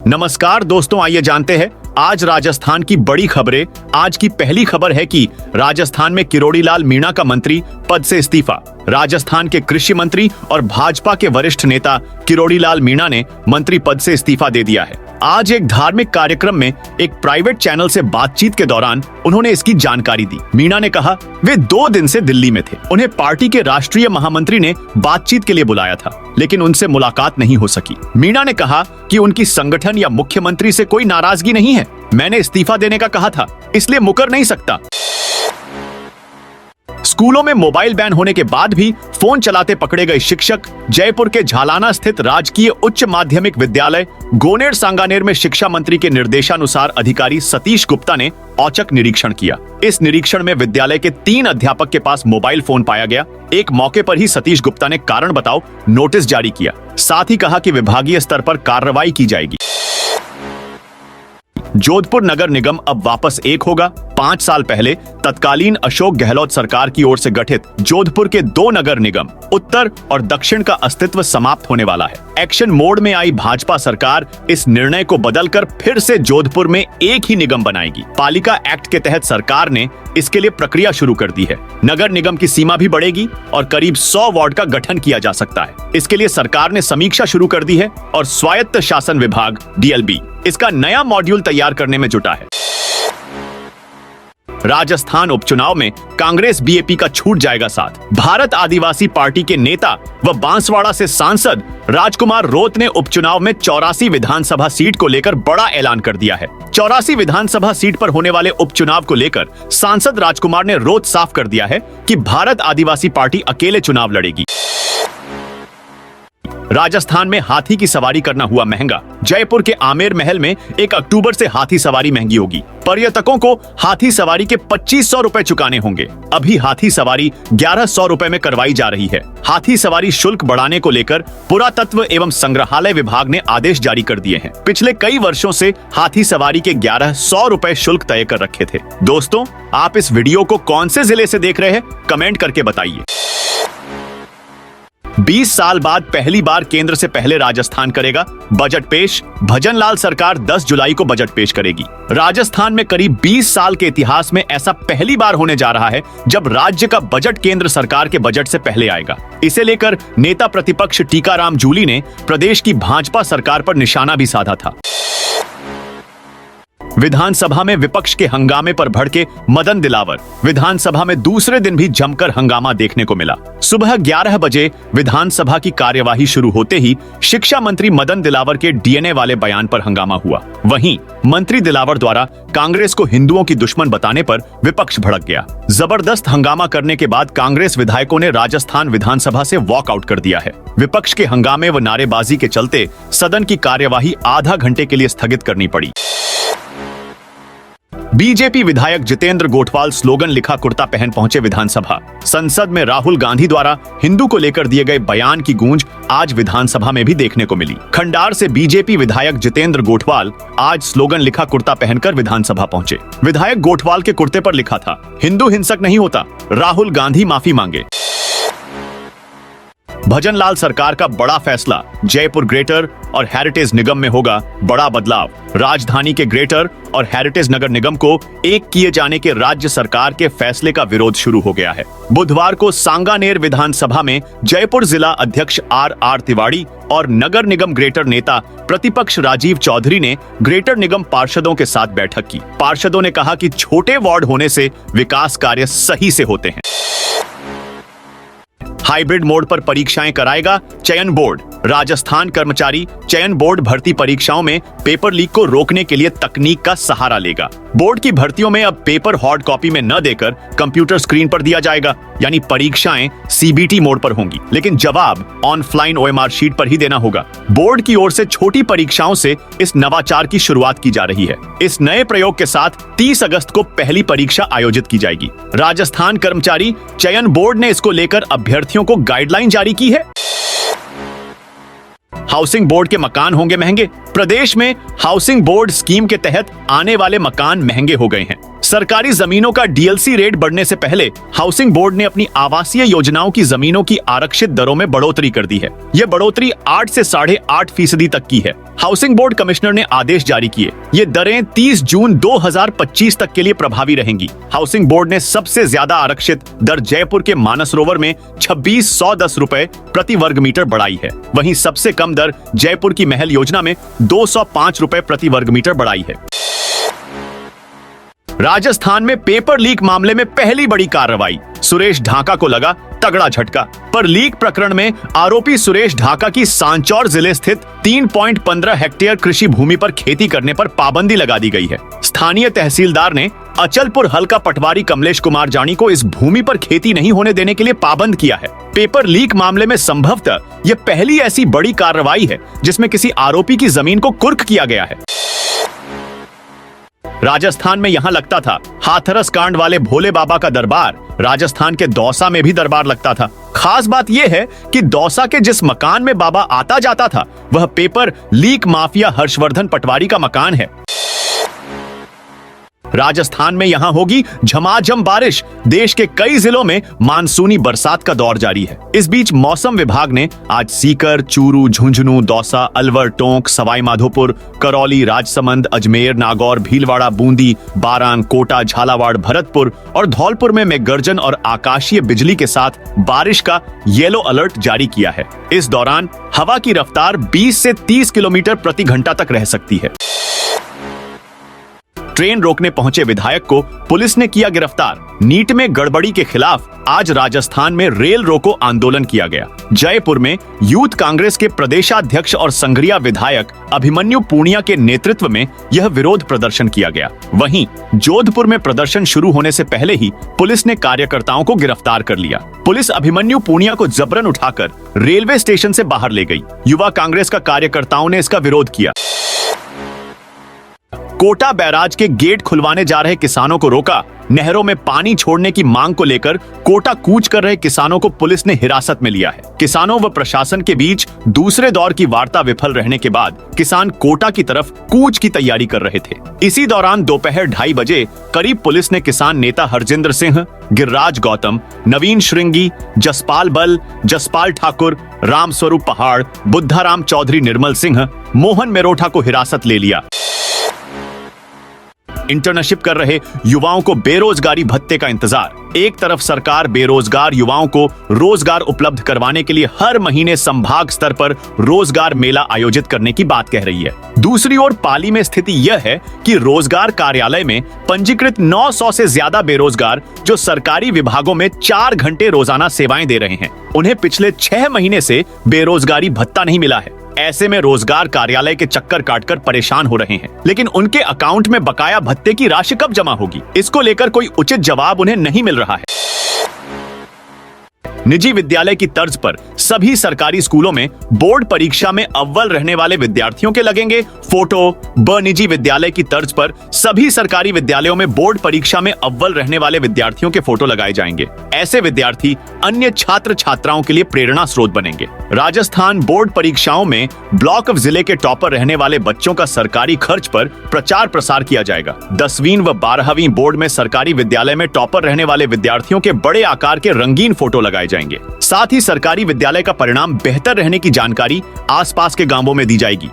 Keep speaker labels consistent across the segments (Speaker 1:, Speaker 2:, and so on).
Speaker 1: नमस्कार दोस्तों, आइए जानते हैं आज राजस्थान की बड़ी खबरें। आज की पहली खबर है कि राजस्थान में किरोड़ी लाल मीणा का मंत्री पद से इस्तीफा। राजस्थान के कृषि मंत्री और भाजपा के वरिष्ठ नेता किरोड़ी लाल मीणा ने मंत्री पद से इस्तीफा दे दिया है। आज एक धार्मिक कार्यक्रम में एक प्राइवेट चैनल से बातचीत के दौरान उन्होंने इसकी जानकारी दी। मीणा ने कहा वे 2 दिन से दिल्ली में थे। उन्हें पार्टी के राष्ट्रीय महामंत्री ने बातचीत के लिए बुलाया था, लेकिन उनसे मुलाकात नहीं हो सकी। मीणा ने कहा कि उनकी संगठन या मुख्यमंत्री से कोई नाराजगी नहीं है। मैंने इस्तीफा देने का कहा था, इसलिए मुकर नहीं सकता। स्कूलों में मोबाइल बैन होने के बाद भी फोन चलाते पकड़े गए शिक्षक। जयपुर के झालाना स्थित राजकीय उच्च माध्यमिक विद्यालय गोनेर सांगानेर में शिक्षा मंत्री के निर्देशानुसार अधिकारी सतीश गुप्ता ने औचक निरीक्षण किया। इस निरीक्षण में विद्यालय के 3 अध्यापक के पास मोबाइल फोन पाया गया। एक मौके पर ही सतीश गुप्ता ने कारण बताओ नोटिस जारी किया। साथ ही कहा कि विभागीय स्तर पर कार्रवाई की जाएगी। जोधपुर नगर निगम अब वापस एक होगा। 5 साल पहले तत्कालीन अशोक गहलोत सरकार की ओर से गठित जोधपुर के 2 नगर निगम उत्तर और दक्षिण का अस्तित्व समाप्त होने वाला है। एक्शन मोड में आई भाजपा सरकार इस निर्णय को बदलकर फिर से जोधपुर में एक ही निगम बनाएगी। पालिका एक्ट के तहत सरकार ने इसके लिए प्रक्रिया शुरू कर दी है। नगर निगम की सीमा भी बढ़ेगी और करीब 100 वार्ड का गठन किया जा सकता है। इसके लिए सरकार ने समीक्षा शुरू कर दी है और स्वायत्त शासन विभाग DLB इसका नया मॉड्यूल तैयार करने में जुटा है। राजस्थान उपचुनाव में कांग्रेस BAP का छूट जाएगा साथ। भारत आदिवासी पार्टी के नेता व बांसवाड़ा से सांसद राजकुमार रोत ने उपचुनाव में 84 विधानसभा सीट को लेकर बड़ा ऐलान कर दिया है। 84 विधानसभा सीट पर होने वाले उपचुनाव को लेकर सांसद राजकुमार ने रोत साफ कर दिया है कि भारत आदिवासी पार्टी अकेले चुनाव लड़ेगी। राजस्थान में हाथी की सवारी करना हुआ महंगा। जयपुर के आमेर महल में 1 अक्टूबर से हाथी सवारी महंगी होगी। पर्यटकों को हाथी सवारी के 2500 रुपए चुकाने होंगे। अभी हाथी सवारी 1100 रुपए में करवाई जा रही है। हाथी सवारी शुल्क बढ़ाने को लेकर पुरातत्व एवं संग्रहालय विभाग ने आदेश जारी कर दिए हैं। पिछले कई वर्षों से हाथी सवारी के 1100 रुपए शुल्क तय कर रखे थे। दोस्तों, आप इस वीडियो को कौन से जिले से देख रहे हैं, कमेंट करके बताइए। 20 साल बाद पहली बार केंद्र से पहले राजस्थान करेगा बजट पेश। भजनलाल सरकार 10 जुलाई को बजट पेश करेगी। राजस्थान में करीब 20 साल के इतिहास में ऐसा पहली बार होने जा रहा है जब राज्य का बजट केंद्र सरकार के बजट से पहले आएगा। इसे लेकर नेता प्रतिपक्ष टीकाराम जूली ने प्रदेश की भाजपा सरकार पर निशाना भी साधा था। विधानसभा में विपक्ष के हंगामे पर भड़के मदन दिलावर। विधानसभा में दूसरे दिन भी जमकर हंगामा देखने को मिला। सुबह 11 बजे विधानसभा की कार्यवाही शुरू होते ही शिक्षा मंत्री मदन दिलावर के DNA वाले बयान पर हंगामा हुआ। वहीं मंत्री दिलावर द्वारा कांग्रेस को हिंदुओं की दुश्मन बताने पर विपक्ष भड़क गया। जबरदस्त हंगामा करने के बाद कांग्रेस विधायकों ने राजस्थान विधानसभा से वॉकआउट कर दिया है। विपक्ष के हंगामे व नारेबाजी के चलते सदन की कार्यवाही आधा घंटे के लिए स्थगित करनी पड़ी। BJP विधायक जितेंद्र गोठवाल स्लोगन लिखा कुर्ता पहन पहुंचे विधानसभा। संसद में राहुल गांधी द्वारा हिंदू को लेकर दिए गए बयान की गूंज आज विधानसभा में भी देखने को मिली। खंडार से BJP विधायक जितेंद्र गोठवाल आज स्लोगन लिखा कुर्ता पहनकर विधानसभा पहुंचे। विधायक गोठवाल के कुर्ते पर लिखा था, हिंदू हिंसक नहीं होता, राहुल गांधी माफी मांगे। भजनलाल सरकार का बड़ा फैसला। जयपुर ग्रेटर और हेरिटेज निगम में होगा बड़ा बदलाव। राजधानी के ग्रेटर और हेरिटेज नगर निगम को एक किए जाने के राज्य सरकार के फैसले का विरोध शुरू हो गया है। बुधवार को सांगानेर विधानसभा में जयपुर जिला अध्यक्ष RR तिवाड़ी और नगर निगम ग्रेटर नेता प्रतिपक्ष राजीव चौधरी ने ग्रेटर निगम पार्षदों के साथ बैठक की। पार्षदों ने कहा कि छोटे वार्ड होने से विकास कार्य सही से होते हैं। हाइब्रिड मोड पर परीक्षाएं कराएगा चयन बोर्ड। राजस्थान कर्मचारी चयन बोर्ड भर्ती परीक्षाओं में पेपर लीक को रोकने के लिए तकनीक का सहारा लेगा। बोर्ड की भर्तियों में अब पेपर हार्ड कॉपी में न देकर कंप्यूटर स्क्रीन पर दिया जाएगा, यानी परीक्षाएं CBT मोड पर होंगी, लेकिन जवाब ऑनलाइन OMR शीट पर ही देना होगा। बोर्ड की ओर से छोटी परीक्षाओं से इस नवाचार की शुरुआत की जा रही है। इस नए प्रयोग के साथ 30 अगस्त को पहली परीक्षा आयोजित की जाएगी। राजस्थान कर्मचारी चयन बोर्ड ने इसको लेकर अभ्यर्थियों को गाइडलाइन जारी की है। हाउसिंग बोर्ड के मकान होंगे महंगे। प्रदेश में हाउसिंग बोर्ड स्कीम के तहत आने वाले मकान महंगे हो गए हैं। सरकारी जमीनों का डीएलसी रेट बढ़ने से पहले हाउसिंग बोर्ड ने अपनी आवासीय योजनाओं की जमीनों की आरक्षित दरों में बढ़ोतरी कर दी है। यह बढ़ोतरी 8 से 8.5% तक की है। हाउसिंग बोर्ड कमिश्नर ने आदेश जारी किए। ये दरें 30 जून 2025 तक के लिए प्रभावी रहेंगी। हाउसिंग बोर्ड ने सबसे ज्यादा आरक्षित दर जयपुर के मानसरोवर में 2610 रुपए प्रति वर्ग मीटर बढ़ाई है। वहीं सबसे कम दर जयपुर की महल योजना में 205 रुपए प्रति वर्ग मीटर बढ़ाई है। राजस्थान में पेपर लीक मामले में पहली बड़ी कार्रवाई। सुरेश ढाका को लगा तगड़ा झटका। पर लीक प्रकरण में आरोपी सुरेश ढाका की सांचौर जिले स्थित 3.15 हेक्टेयर कृषि भूमि पर खेती करने पर पाबंदी लगा दी गई है। स्थानीय तहसीलदार ने अचलपुर हल्का पटवारी कमलेश कुमार जानी को इस भूमि पर खेती नहीं होने देने के लिए पाबंद किया है। पेपर लीक मामले में संभवतः यह पहली ऐसी बड़ी कार्रवाई है जिसमें किसी आरोपी की जमीन को कुर्क किया गया है। राजस्थान में यहां लगता था हाथरस कांड वाले भोले बाबा का दरबार, राजस्थान के दौसा में भी दरबार लगता था। खास बात यह है कि दौसा के जिस मकान में बाबा आता जाता था वह पेपर लीक माफिया हर्षवर्धन पटवारी का मकान है। राजस्थान में यहां होगी झमाझम बारिश। देश के कई जिलों में मानसूनी बरसात का दौर जारी है। इस बीच मौसम विभाग ने आज सीकर, चूरू, झुंझुनू, दौसा, अलवर, टोंक, सवाई माधोपुर, करौली, राजसमंद, अजमेर, नागौर, भीलवाड़ा, बूंदी, बारान, कोटा, झालावाड़, भरतपुर और धौलपुर में मेघगर्जन और आकाशीय बिजली के साथ बारिश का येलो अलर्ट जारी किया है। इस दौरान हवा की रफ्तार 20 से 30 किलोमीटर प्रति घंटा तक रह सकती है। ट्रेन रोकने पहुंचे विधायक को पुलिस ने किया गिरफ्तार। नीट में गड़बड़ी के खिलाफ आज राजस्थान में रेल रोको आंदोलन किया गया। जयपुर में यूथ कांग्रेस के प्रदेशाध्यक्ष और संघरिया विधायक अभिमन्यु पूनिया के नेतृत्व में यह विरोध प्रदर्शन किया गया। वहीं जोधपुर में प्रदर्शन शुरू होने से पहले ही पुलिस ने कार्यकर्ताओं को गिरफ्तार कर लिया। पुलिस अभिमन्यु पूनिया को जबरन उठाकर रेलवे स्टेशन से बाहर ले गई। युवा कांग्रेस का कार्यकर्ताओं ने इसका विरोध किया। कोटा बैराज के गेट खुलवाने जा रहे किसानों को रोका। नहरों में पानी छोड़ने की मांग को लेकर कोटा कूच कर रहे किसानों को पुलिस ने हिरासत में लिया है। किसानों व प्रशासन के बीच दूसरे दौर की वार्ता विफल रहने के बाद किसान कोटा की तरफ कूच की तैयारी कर रहे थे। इसी दौरान दोपहर 2:30 बजे करीब पुलिस ने किसान नेता हरजिंदर सिंह, गिरिराज गौतम, नवीन श्रृंगी, जसपाल बल, जसपाल ठाकुर, रामस्वरूप पहाड़, बुद्धाराम चौधरी, निर्मल सिंह, मोहन मेरोठा को हिरासत ले लिया। इंटर्नशिप कर रहे युवाओं को बेरोजगारी भत्ते का इंतजार। एक तरफ सरकार बेरोजगार युवाओं को रोजगार उपलब्ध करवाने के लिए हर महीने संभाग स्तर पर रोजगार मेला आयोजित करने की बात कह रही है। दूसरी ओर पाली में स्थिति यह है कि रोजगार कार्यालय में पंजीकृत 900 से ज्यादा बेरोजगार जो सरकारी विभागों में 4 घंटे रोजाना सेवाएं दे रहे हैं, उन्हें पिछले 6 महीने से बेरोजगारी भत्ता नहीं मिला है। ऐसे में रोजगार कार्यालय के चक्कर काटकर परेशान हो रहे हैं, लेकिन उनके अकाउंट में बकाया भत्ते की राशि कब जमा होगी, इसको लेकर कोई उचित जवाब उन्हें नहीं मिल रहा है। निजी विद्यालय की तर्ज पर सभी सरकारी स्कूलों में बोर्ड परीक्षा में अव्वल रहने वाले विद्यार्थियों के लगेंगे फोटो। निजी विद्यालय की तर्ज पर सभी सरकारी विद्यालयों में बोर्ड परीक्षा में अव्वल रहने वाले विद्यार्थियों के फोटो लगाए जाएंगे। ऐसे विद्यार्थी अन्य छात्र छात्राओं के लिए प्रेरणा स्रोत बनेंगे। राजस्थान बोर्ड परीक्षाओं में ब्लॉक ऑफ जिले के टॉपर रहने वाले बच्चों का सरकारी खर्च पर प्रचार प्रसार किया जाएगा। 10वीं व 12वीं बोर्ड में सरकारी विद्यालय में टॉपर रहने वाले विद्यार्थियों के बड़े आकार के रंगीन फोटो लगाए जाएंगे। साथ ही सरकारी विद्यालय का परिणाम बेहतर रहने की जानकारी आसपास के गांवों में दी जाएगी।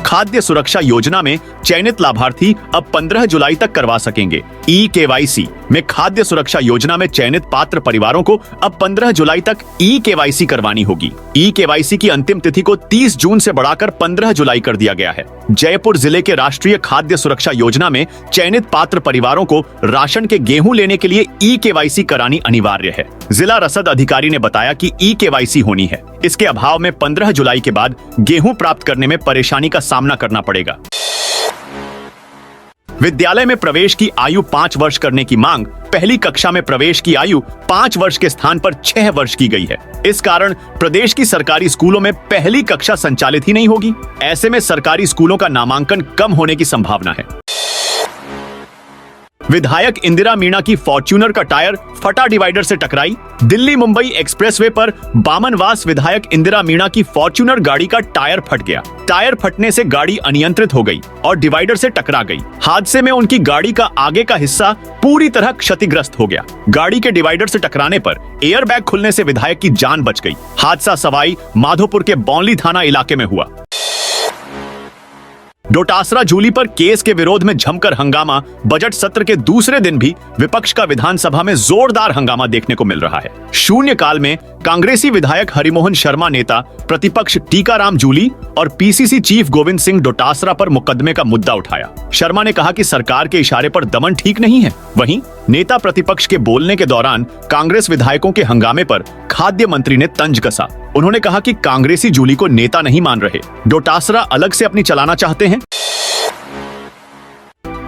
Speaker 1: खाद्य सुरक्षा योजना में चयनित लाभार्थी अब 15 जुलाई तक करवा सकेंगे ई-केवाईसी में। खाद्य सुरक्षा योजना में चयनित पात्र परिवारों को अब 15 जुलाई तक ई-केवाईसी करवानी होगी। ई-केवाईसी की अंतिम तिथि को 30 जून से बढ़ाकर 15 जुलाई कर दिया गया है। जयपुर जिले के राष्ट्रीय खाद्य सुरक्षा योजना में चयनित पात्र परिवारों को राशन के गेहूं लेने के लिए ई-केवाईसी करानी अनिवार्य है। जिला रसद अधिकारी ने बताया कि ई-केवाईसी होनी है। इसके अभाव में 15 जुलाई के बाद गेहूं प्राप्त करने में परेशानी का सामना करना पड़ेगा। विद्यालय में प्रवेश की आयु 5 वर्ष करने की मांग। पहली कक्षा में प्रवेश की आयु 5 वर्ष के स्थान पर 6 वर्ष की गई है। इस कारण प्रदेश की सरकारी स्कूलों में पहली कक्षा संचालित ही नहीं होगी। ऐसे में सरकारी स्कूलों का नामांकन कम होने की संभावना है। विधायक इंदिरा मीणा की फॉर्च्यूनर का टायर फटा डिवाइडर से टकराई। दिल्ली मुंबई एक्सप्रेसवे पर बामनवास विधायक इंदिरा मीणा की फॉर्च्यूनर गाड़ी का टायर फट गया। टायर फटने से गाड़ी अनियंत्रित हो गई और डिवाइडर से टकरा गई। हादसे में उनकी गाड़ी का आगे का हिस्सा पूरी तरह क्षतिग्रस्त हो गया। गाड़ी के डिवाइडर से टकराने पर एयरबैग खुलने से विधायक की जान बच गई। हादसा सवाई माधोपुर के बौंली थाना इलाके में हुआ। डोटासरा जूली पर केस के विरोध में जमकर हंगामा। बजट सत्र के दूसरे दिन भी विपक्ष का विधानसभा में जोरदार हंगामा देखने को मिल रहा है। शून्यकाल में कांग्रेसी विधायक हरिमोहन शर्मा, नेता प्रतिपक्ष टीकाराम जूली और पीसीसी चीफ गोविंद सिंह डोटासरा पर मुकदमे का मुद्दा उठाया। शर्मा ने कहा कि सरकार के इशारे पर दमन ठीक नहीं है। वहीं नेता प्रतिपक्ष के बोलने के दौरान कांग्रेस विधायकों के हंगामे पर खाद्य मंत्री ने तंज कसा। उन्होंने कहा कि कांग्रेसी जूली को नेता नहीं मान रहे, डोटासरा अलग से अपनी चलाना चाहते हैं।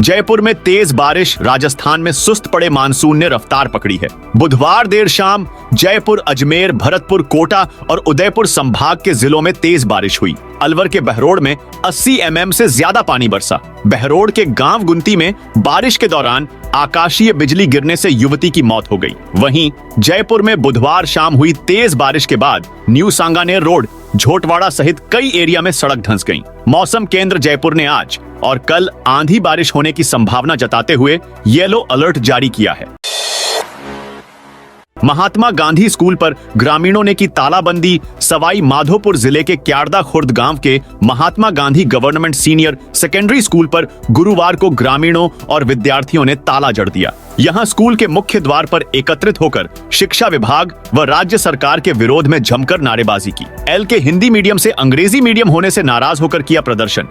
Speaker 1: जयपुर में तेज बारिश, राजस्थान में सुस्त पड़े मानसून ने रफ्तार पकड़ी है। बुधवार देर शाम जयपुर, अजमेर, भरतपुर, कोटा और उदयपुर संभाग के जिलों में तेज बारिश हुई। अलवर के बहरोड में 80 mm से ज्यादा पानी बरसा। बहरोड के गांव गुंती में बारिश के दौरान आकाशीय बिजली गिरने से युवती की मौत हो गई। वहीं जयपुर में बुधवार शाम हुई तेज बारिश के बाद न्यू सांगानेर रोड, झोटवाड़ा सहित कई एरिया में सड़क धंस गईं। मौसम केंद्र जयपुर ने आज और कल आंधी बारिश होने की संभावना जताते हुए येलो अलर्ट जारी किया है। महात्मा गांधी स्कूल पर ग्रामीणों ने की तालाबंदी। सवाई माधोपुर जिले के क्यारदा खुर्द गांव के Mahatma Gandhi government senior secondary school पर गुरुवार को ग्रामीणों और विद्यार्थियों ने ताला जड़ दिया। यहां स्कूल के मुख्य द्वार पर एकत्रित होकर शिक्षा विभाग व राज्य सरकार के विरोध में जमकर नारेबाजी की। एल के हिंदी मीडियम से अंग्रेजी मीडियम होने से नाराज होकर किया प्रदर्शन।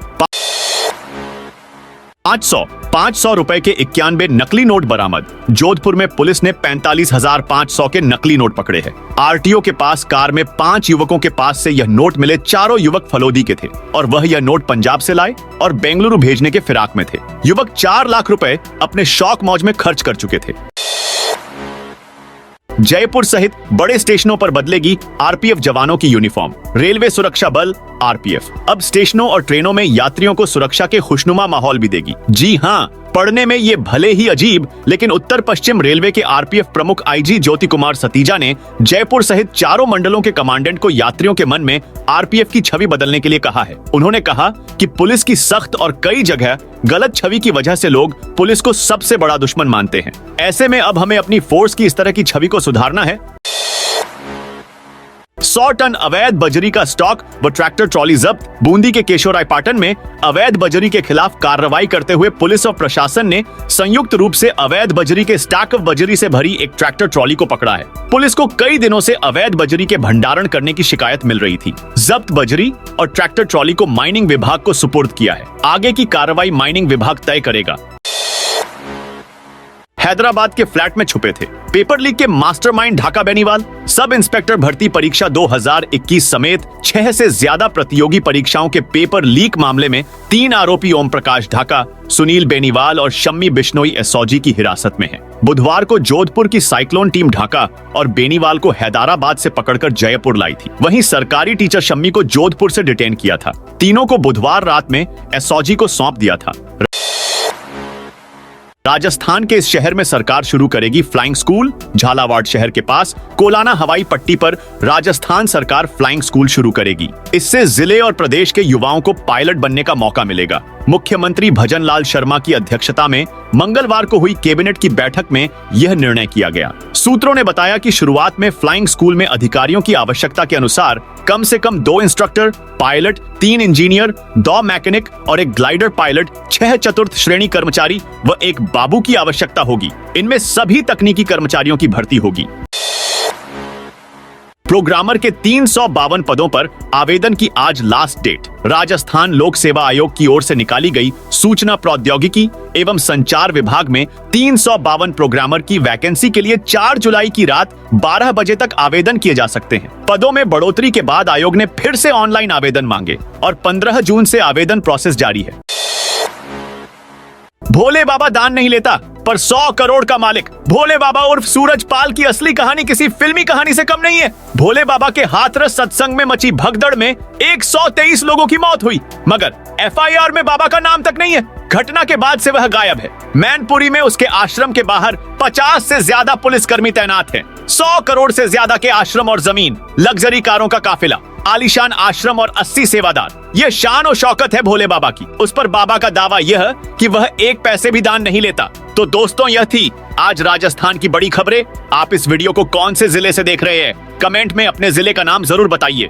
Speaker 1: 500 रुपए के 91 नकली नोट बरामद। जोधपुर में पुलिस ने 45,500 के नकली नोट पकड़े हैं। आरटीओ के पास कार में 5 युवकों के पास से यह नोट मिले। चारों युवक फलोदी के थे और वह यह नोट पंजाब से लाए और बेंगलुरु भेजने के फिराक में थे। युवक 4 लाख रुपए अपने शौक मौज में खर्च कर चुके थे। जयपुर सहित बड़े स्टेशनों पर बदलेगी आरपीएफ जवानों की यूनिफॉर्म। रेलवे सुरक्षा बल आरपीएफ अब स्टेशनों और ट्रेनों में यात्रियों को सुरक्षा के खुशनुमा माहौल भी देगी। जी हां, पढ़ने में ये भले ही अजीब, लेकिन उत्तर पश्चिम रेलवे के आरपीएफ प्रमुख आईजी ज्योति कुमार सतीजा ने जयपुर सहित चारों मंडलों के कमांडेंट को यात्रियों के मन में आरपीएफ की छवि बदलने के लिए कहा है। उन्होंने कहा कि पुलिस की सख्त और कई जगह गलत छवि की वजह से लोग पुलिस को सबसे बड़ा दुश्मन मानते हैं। ऐसे में अब हमें अपनी फोर्स की इस तरह की छवि को सुधारना है। 100 टन अवैध बजरी का स्टॉक व ट्रैक्टर ट्रॉली जब्त। बूंदी के केशोरायपाटन में अवैध बजरी के खिलाफ कार्रवाई करते हुए पुलिस और प्रशासन ने संयुक्त रूप से अवैध बजरी के स्टैक ऑफ बजरी से भरी एक ट्रैक्टर ट्रॉली को पकड़ा है। पुलिस को कई दिनों से अवैध बजरी के भंडारण करने की शिकायत मिल रही थी। जब्त बजरी और ट्रैक्टर ट्रॉली को माइनिंग विभाग को सुपुर्द किया है। आगे की कार्रवाई माइनिंग विभाग तय करेगा। हैदराबाद के फ्लैट में छुपे थे पेपर लीक के mastermind Dhaka Beniwal. Sub inspector भर्ती परीक्षा 2021 समेत 6 से ज्यादा प्रतियोगी परीक्षाओं के पेपर लीक मामले में 3 आरोपी ओम प्रकाश ढाका, सुनील बेनीवाल और शम्मी बिश्नोई एसओजी की हिरासत में हैं। बुधवार को जोधपुर की साइक्लोन टीम ढाका और बेनीवाल को हैदराबाद से पकड़कर जयपुर लाई थी। वहीं सरकारी टीचर शम्मी को जोधपुर से डिटेन किया था। तीनों को बुधवार रात में एसओजी को सौंप दिया था। राजस्थान के इस शहर में सरकार शुरू करेगी फ्लाइंग स्कूल। झालावाड़ शहर के पास कोलाना हवाई पट्टी पर राजस्थान सरकार फ्लाइंग स्कूल शुरू करेगी। इससे जिले और प्रदेश के युवाओं को पायलट बनने का मौका मिलेगा। मुख्यमंत्री भजनलाल शर्मा की अध्यक्षता में मंगलवार को हुई कैबिनेट की बैठक में यह निर्णय किया गया। सूत्रों ने बताया कि शुरुआत में फ्लाइंग स्कूल में अधिकारियों की आवश्यकता के अनुसार कम से कम 2 इंस्ट्रक्टर, पायलट, 3 इंजीनियर, 2 मैकेनिक और 1 ग्लाइडर पायलट, 6 चतुर्थ श्रेणी कर्मचारी व 1 बाबू की आवश्यकता होगी। इनमें सभी तकनीकी कर्मचारियों की भर्ती होगी। प्रोग्रामर के 352 पदों पर आवेदन की आज लास्ट डेट। राजस्थान लोक सेवा आयोग की ओर से निकाली गई सूचना प्रौद्योगिकी एवं संचार विभाग में 352 प्रोग्रामर की वैकेंसी के लिए 4 जुलाई की रात 12 बजे तक आवेदन किए जा सकते हैं। पदों में बढ़ोतरी के बाद आयोग ने फिर से ऑनलाइन आवेदन मांगे और 15 जून से आवेदन प्रोसेस जारी है। भोले बाबा दान नहीं लेता पर 100 करोड़ का मालिक। भोले बाबा उर्फ सूरज पाल की असली कहानी किसी फिल्मी कहानी से कम नहीं है। भोले बाबा के हाथरस सत्संग में मची भगदड़ में 123 लोगों की मौत हुई, मगर एफआईआर में बाबा का नाम तक नहीं है। घटना के बाद से वह गायब है। मैनपुरी में उसके आश्रम के बाहर 50 से ज्यादा पुलिसकर्मी तैनात हैं। 100 करोड़ से ज्यादा के आश्रम और जमीन, लग्जरी कारों का काफिला, आलीशान आश्रम और 80 सेवादार। यह शान और शौकत है भोले बाबा की। उस पर बाबा का दावा यह कि वह 1 पैसे भी दान नहीं लेता। तो दोस्तों, यह थी आज राजस्थान की बड़ी खबरें। आप इस वीडियो को कौन से जिले से देख रहे हैं? कमेंट में अपने जिले का नाम जरूर बताइए।